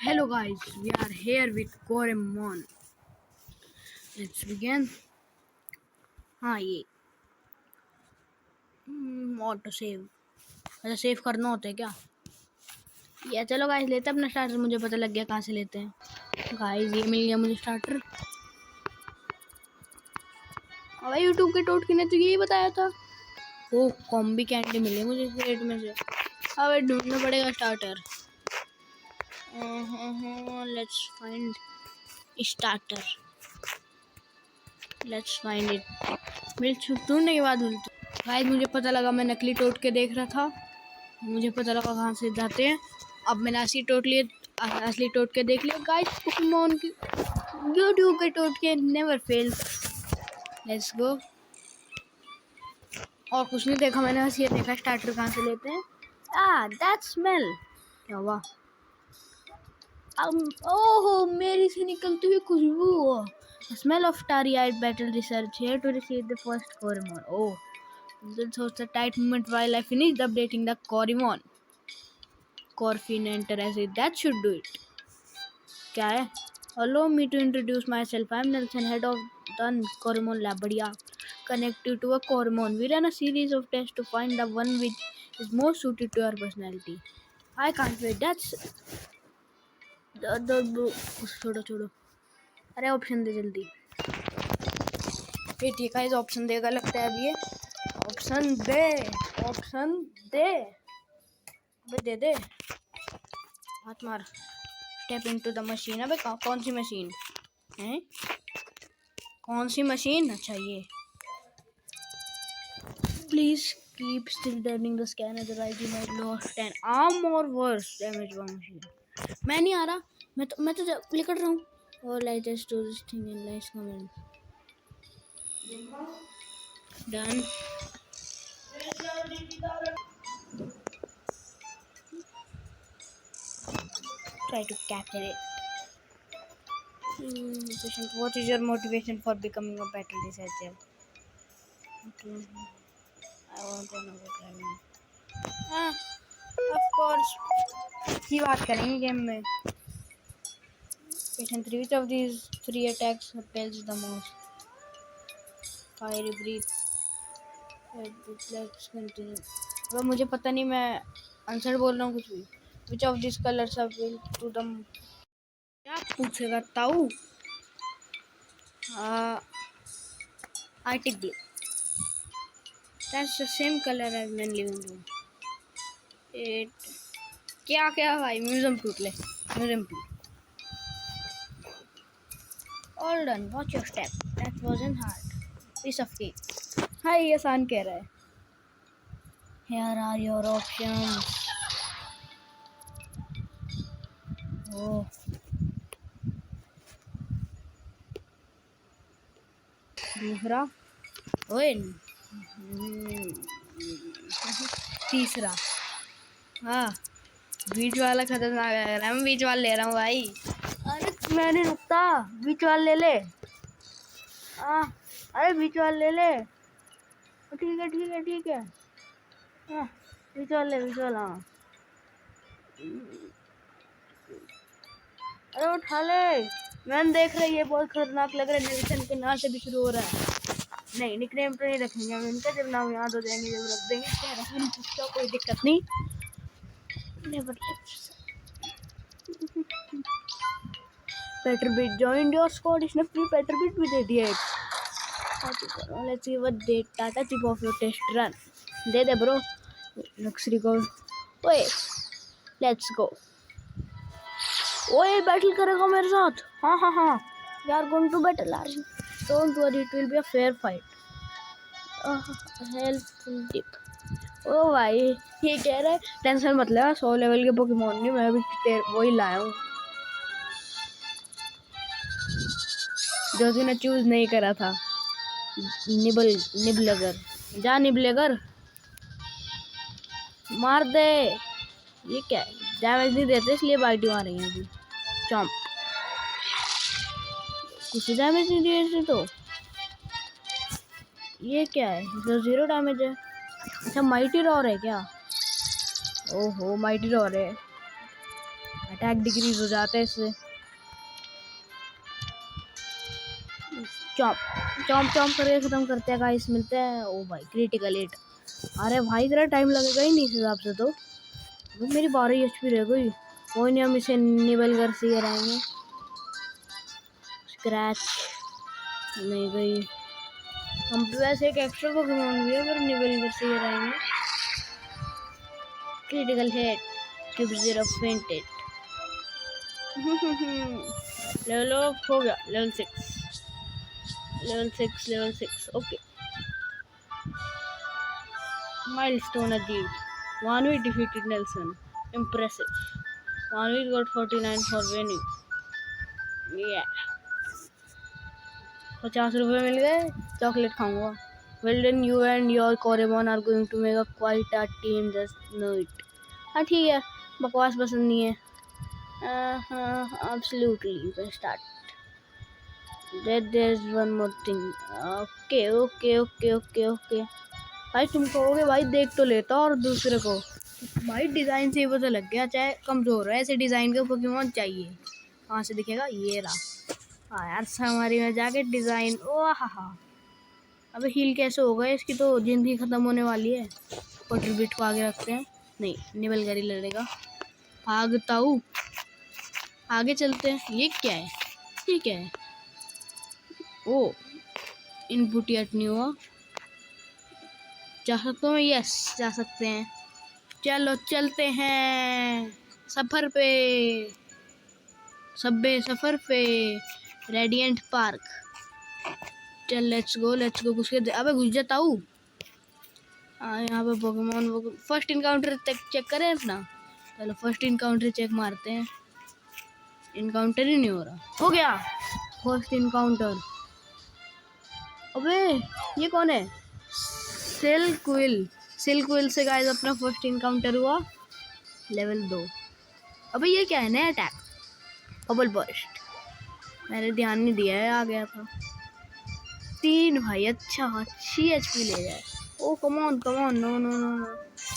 Hello guys, we are here with Koremon. Let's begin. हाँ ये auto save अच्छा save करना होता है क्या? या चलो गाइस लेते हैं अपना स्टार्टर। मुझे पता लग गया कहाँ से लेते हैं। गाइस ये मिल गया मुझे स्टार्टर। अब यूट्यूब के टोटके ने तो यही बताया था। वो कॉम्बी कैंडी मिले मुझे इस रेट में से। अब ढूंढना पड़ेगा starter. Let's find starter. Let's find it. मिल ढूंढने के बाद गाइस मुझे पता लगा, मैं नकली टोटके देख रहा था। मुझे पता लगा कहाँ से जाते हैं। अब मैंने असली टोटके देख लिए गाइस। पोकेमॉन की यूट्यूब के टोटके नेवर फेल। Let's go. और कुछ नहीं देखा मैंने, बस ये देखा स्टार्टर कहाँ से लेते हैं। दैट स्मेल क्या हुआ? ओहो मेरी से निकलती हुई खुशबू। Smell of starry-eyed battle research here to receive the first Coromon. Oh, this was a tight moment while I finished updating the Coromon. Corfin enter as it. That should do it. क्या है? Allow me to introduce myself. I'm Nelson, head of the Coromon lab. बढ़िया. Connect you to a Coromon. We ran a series of tests to find the one which is most suited to your personality. I can't wait. That's छोड़ो अरे option दे जल्दी। ठीक है, इस option देगा लगता है। अब ये ऑप्शन दे अबे दे हाथ मार। Step into the machine. अबे कौन सी मशीन है? कौन सी मशीन? अच्छा ये। Please keep still turning the scanner otherwise you might lost N arm और वर्स डैमेज वन मशीन। मैं नहीं आ रहा, मैं तो लिख रहा हूँ। और like just do this thing in nice comment. Done. Try to capture it. What is your motivation for becoming a battle researcher? I want to know what driving. Of course. ही बात करेंगे गेम में। Patient 3. Which of these 3 attacks repels the most? Fiery breath. Let's continue. अब मुझे पता नहीं, मैं answer बोल रहा हूँ कुछ भी। Which of these colors appeal to the? क्या पूछेगा ताऊ? Arctic blue. That's the same color as main living room. क्या भाई? म्यूजियम टूट ले। म्यूजियम टूट। All done. Watch your step. That wasn't hard. Piece of cake. हाँ ये आसान कह रहा है। Here are your options. Oh. दूसरा। ओए तीसरा। हाँ बीच वाला खतरनाक है। मैं बीच वाला ले रहा हूँ भाई। अरे मैं नहीं रुकता। बीच वाला ले ले। अरे बीच वाला ले ले। ठीक है। हाँ बीच वाला। अरे उठा ले। मैंने देख रही है बहुत खतरनाक लग रहा है। नेल्सन के नाम से भी शुरू हो रहा है। नहीं निकनेम तो नहीं रखेंगे हम इनका। जब नाम याद हो जाएंगे जब रख देंगे। क्या रखेंगे उसका कोई दिक्कत नहीं। Petrobit joined your squad. इसने free Petrobit भी दे दिया है। Let's see what data chip of your test run. They they bro. Luxury go. ओए let's go. ओए बैटल करेगा मेरे साथ? हाँ we are going to battle. Don't worry, it will be a fair fight. Helpful tip. ओ भाई ये कह रहा है टेंशन मत ले, 100 लेवल के पोकेमॉन नहीं, मैं भी वही लाया हूँ जो तूने चूज नहीं करा था। निबलेगर जा। निबलेगर मार दे। ये क्या है? डैमेज नहीं देते इसलिए बाइट मारेंगे अभी। चॉम्प कुछ डैमेज नहीं दिए इसे तो। ये क्या है? जो 0 डैमेज है। अच्छा माइटी रॉर है क्या? ओहो माइटी रॉर है। अटैक डिक्रीज हो जाता है इससे। चॉप चॉप चॉप करके खत्म करते हैं गाइस, मिलते हैं। ओ भाई क्रिटिकल हिट। अरे भाई इतना टाइम लगेगा ही नहीं इस हिसाब से तो। मेरी 12 HP रह गई। कोई नहीं, हम इसे निबल कर से रहेंगे। स्क्रैच नहीं गई। हम वैसे एक एक्स्ट्रा पोकेमॉन भी है, पर निबल कर से रहेंगे। Critical hit. Cube zero fainted. Level हो गया, level 6 okay. Milestone achieved. Manvi defeated Nelson. Impressive. Manvi got 49 for winning. Yeah. 50 रुपये मिल गए, चॉकलेट खाऊंगा। Well done, you and your Coremon are going to make a quite a team, just know it. हाँ ठीक है, बकवास पसंद नहीं है। Absolutely, you can start. There's one more thing. Okay. भाई तुम कहोगे भाई देख तो लेता और दूसरे को। भाई डिज़ाइन से ही पता लग गया, चाहे कमज़ोर है ऐसे डिज़ाइन का पोकेमॉन चाहिए। कहाँ से दिखेगा, ये रहा। हाँ यार, हमारी में जाके डिज़ाइन। ओ हा। अबे हील कैसे होगा इसकी, तो जिंदगी ख़त्म होने वाली है। पटर बिट को आगे रखते हैं। नहीं, निबल गरी लड़ेगा। भागता हूँ, आगे चलते हैं। ये क्या है, ठीक है। ओ इनपुट यट नहीं हुआ। जा सकता हूँ, यस जा सकते हैं। चलो चलते हैं सफ़र पे रेडिएंट पार्क। चल लेट्स गो घुस के। अबे घुस जाता हूँ। यहाँ पे पोकेमॉन फर्स्ट इनकाउंटर चेक करें अपना। चलो फर्स्ट इनकाउंटर चेक मारते हैं। इनकाउंटर ही नहीं हो रहा। हो गया फर्स्ट इनकाउंटर। अबे ये कौन है, सिल्कविल से गाइस अपना फर्स्ट इनकाउंटर हुआ, लेवल 2। अबे ये क्या है, नया अटैक बबल बर्स्ट। मैंने ध्यान नहीं दिया है, आ गया था 3 भाई। अच्छा अच्छी HP ले जाए। ओ कमॉन नो।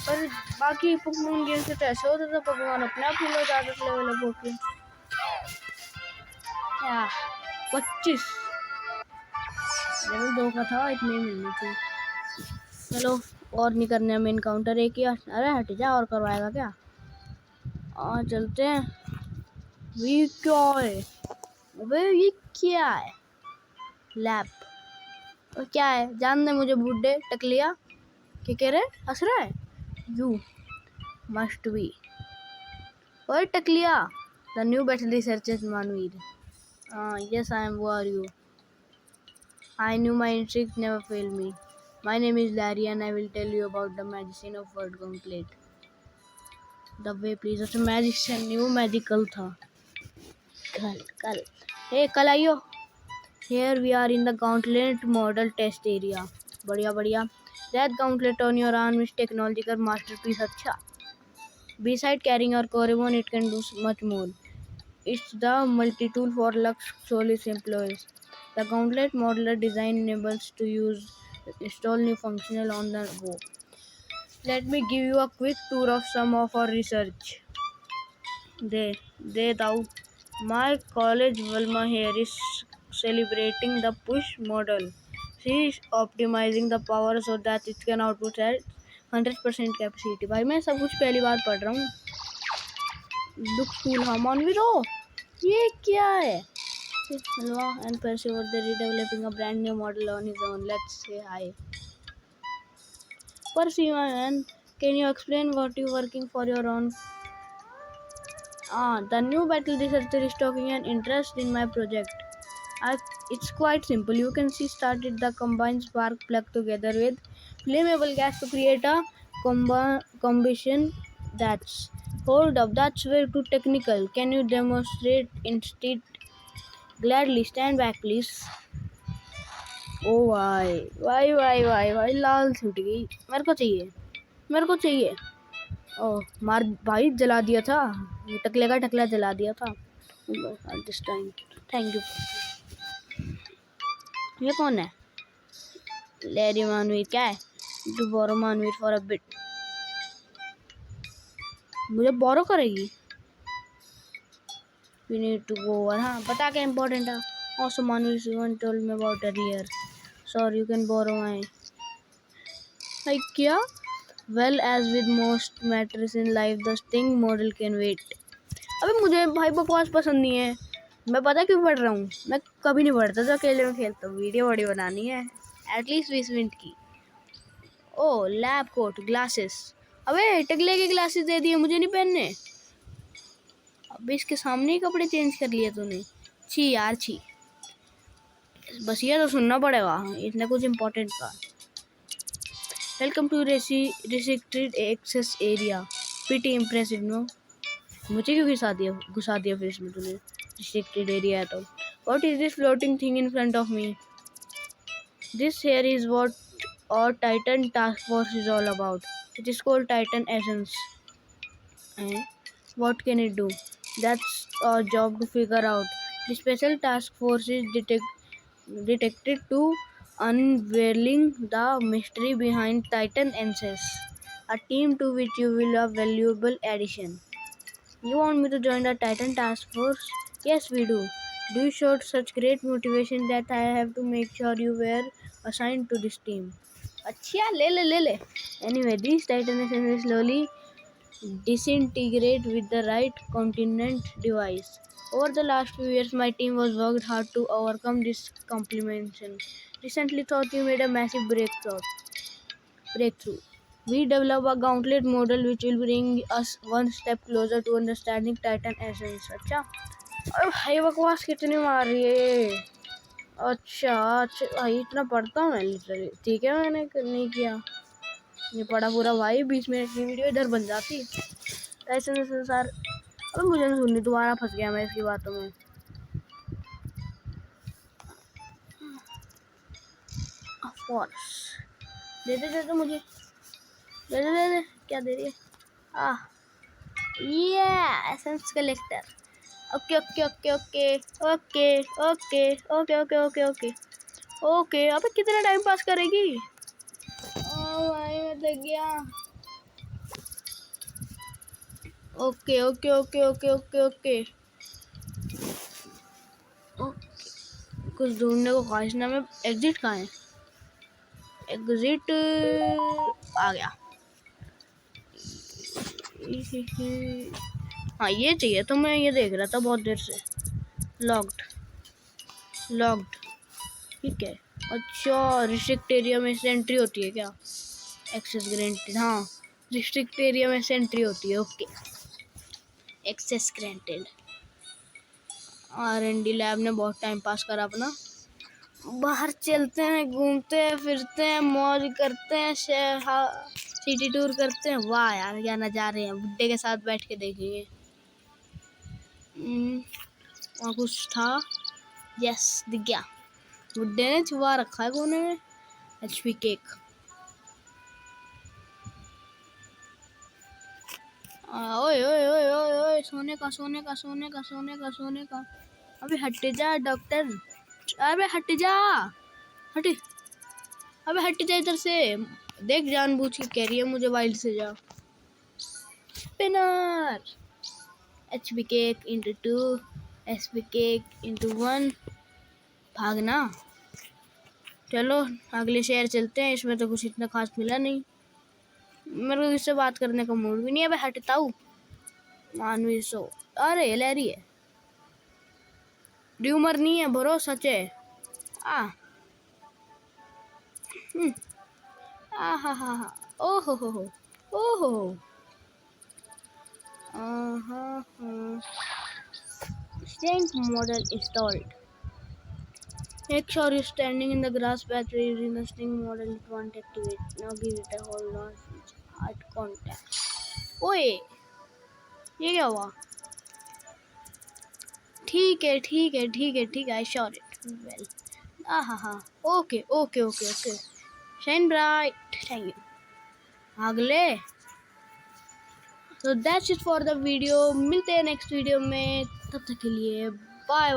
पर बाकी पोकेमॉन गेम से तो ऐसे होता था, पोकेमॉन अपने आप ही हो जाते थे लेवल अप होके। 25 लेवल 2 का था, इतनी मिलनी थी। चलो और नहीं करने हम इनकाउंटर, एक ही। अरे हट जा, और करवाएगा क्या। चलते हैं। ये क्या है, अबे ये क्या है, लैब और क्या है, जान दे मुझे बूढ़े टकलिया। क्या कह रहे, हंस रहा है। यू मस्ट बी ओए टकलिया, the new battle researcher Manveer. Yes I am, who are you. I knew my instinct never failed me. My name is Larry and I will tell you about the magician of Word Gauntlet. The way please, अच्छा magician नहीं, वो magical था। कल कल आइयो। Here we are in the Gauntlet model test area. बढ़िया। That Gauntlet on your arm is technological masterpiece। अच्छा। Beside carrying our Coremon, it can do much more. It's the multi-tool for Lux Solis employees. The Gauntlet modular design enables to install new functional on the go. Let me give you a quick tour of some of our research. My college Vilma here is celebrating the push model. She is optimizing the power so that it can output at 100% capacity. भाई मैं सब कुछ पहली बार पढ़ रहा हूँ। Look cool, हाँ मानवीरो, ये क्या है? Hello and Percival, they're redeveloping a brand new model on his own. Let's say hi. Percival, can you explain what you're working for your own? The new battle researcher is talking an interest in my project. It's quite simple. You can see started the combined spark plug together with flammable gas to create a combustion. That's hold up. That's way too technical. Can you demonstrate instead? Gladly, stand back please. ओ भाई लाल छूट गई। मेरे को चाहिए। ओ मार भाई, जला दिया था टकला जला दिया था। This time thank you. ये कौन है, लेरी मानवीर। क्या है, to borrow Manveer for a bit. मुझे बोरो करेगी। We need to go over. हाँ बता क्या important है? Also Manu one told me about a rear. Sorry, you can borrow my. Like क्या? Well, as with most matters in life, the Sting model can wait. अबे मुझे भाई बकवास पसंद नहीं है. मैं पता क्यों पढ़ रहा हूँ. मैं कभी नहीं पढ़ता तो अकेले में खेलता हूँ. वीडियो बड़ी बनानी है. एटलीस्ट 20 मिनट की. ओह लैब कोट ग्लासेस. अबे टकले के ग्लासेस दे दिए मुझे नहीं पहनने. अबे इसके सामने ही कपड़े चेंज कर लिए तूने. छी यार छी. बस ये तो सुनना पड़ेगा. इतना कुछ इम्पोर्टेंट का. Welcome to restricted access area. Pretty impressive no. मुझे क्यों घुसा दिया फिर इसमें तूने. रिस्ट्रिक्टेड एरिया है तो. What is this floating thing in front of me. This here is what our Titan Task Force is all about. It is called Titan Essence. What can it do? That's our job to figure out. The special task force is detected to unveiling the mystery behind Titan Answers, a team to which you will a valuable addition. You want me to join the Titan task force? Yes, we do. Do you show such great motivation that I have to make sure you were assigned to this team? अच्छा ले. Anyway, these Titan Answers slowly disintegrate with the right continent device. Over the last few years, my team was worked hard to overcome this complication. Recently, thought you made a massive breakthrough. We developed a gauntlet model which will bring us one step closer to understanding Titan essence. अच्छा अरे भाई बकवास कितनी मार रही है. अच्छा भाई इतना पढ़ता हूँ मैं लिटरली. ठीक है मैंने नहीं किया. ये पढ़ा पूरा भाई 20 मिनट की वीडियो इधर बन जाती. ऐसे सर अबे मुझे नहीं सुननी. दोबारा फंस गया मैं इसकी बातों में. ऑफकोर्स दे मुझे. दे क्या दे रही है. ये एसेंस कलेक्टर. ओके. अबे कितना टाइम पास करेगी. भाई मैं थक गया. ओके. कुछ ढूंढने को ख्वाहिश ना में. एग्जिट कहाँ है. एग्जिट आ गया. हाँ ये चाहिए तो मैं ये देख रहा था बहुत देर से. लॉक्ड. ठीक है. अच्छा रिस्ट्रिक्ट एरिया में से एंट्री होती है क्या. Access granted. हाँ रिस्ट्रिक्ट एरिया में से एंट्री होती है. Okay access granted. R&D lab ने बहुत टाइम पास करा अपना. बाहर चलते हैं, घूमते हैं, फिरते हैं, मौज करते हैं, सिटी टूर करते हैं. वाह यार क्या नज़ारे हैं. बुड्ढे के साथ बैठ के देखेंगे. वहाँ कुछ था. यस दिख गया. बुड्ढे ने छुपा रखा है कोने में. HP cake. ओए सोने का. अबे हट जा डॉक्टर. अबे हट जा. अबे हट जा इधर से. देख जानबूझ के कह रही है मुझे वाइल्ड से जा. Spinner. HP cake into 2. SP cake into 1. भागना. चलो अगले शहर चलते हैं. इसमें तो कुछ इतना खास मिला नहीं. मेरे को इससे बात करने का मूड भी नहीं है. मैं हटता हूँ. मानवी सो. अरे लहरी है. ड्यूमर नहीं है भरोसा सच है. हा. ओहो. Sting model installed. Make sure you're standing in the grass patch where using the Sting model. It won't activate. Now give it a hold on. Heart contact. ओए ये क्या हुआ. ठीक है. I shot it well. Okay. Shine bright. Thank you. अगले. So that's it for the video. मिलते हैं next video में. तब तक के लिए बाय.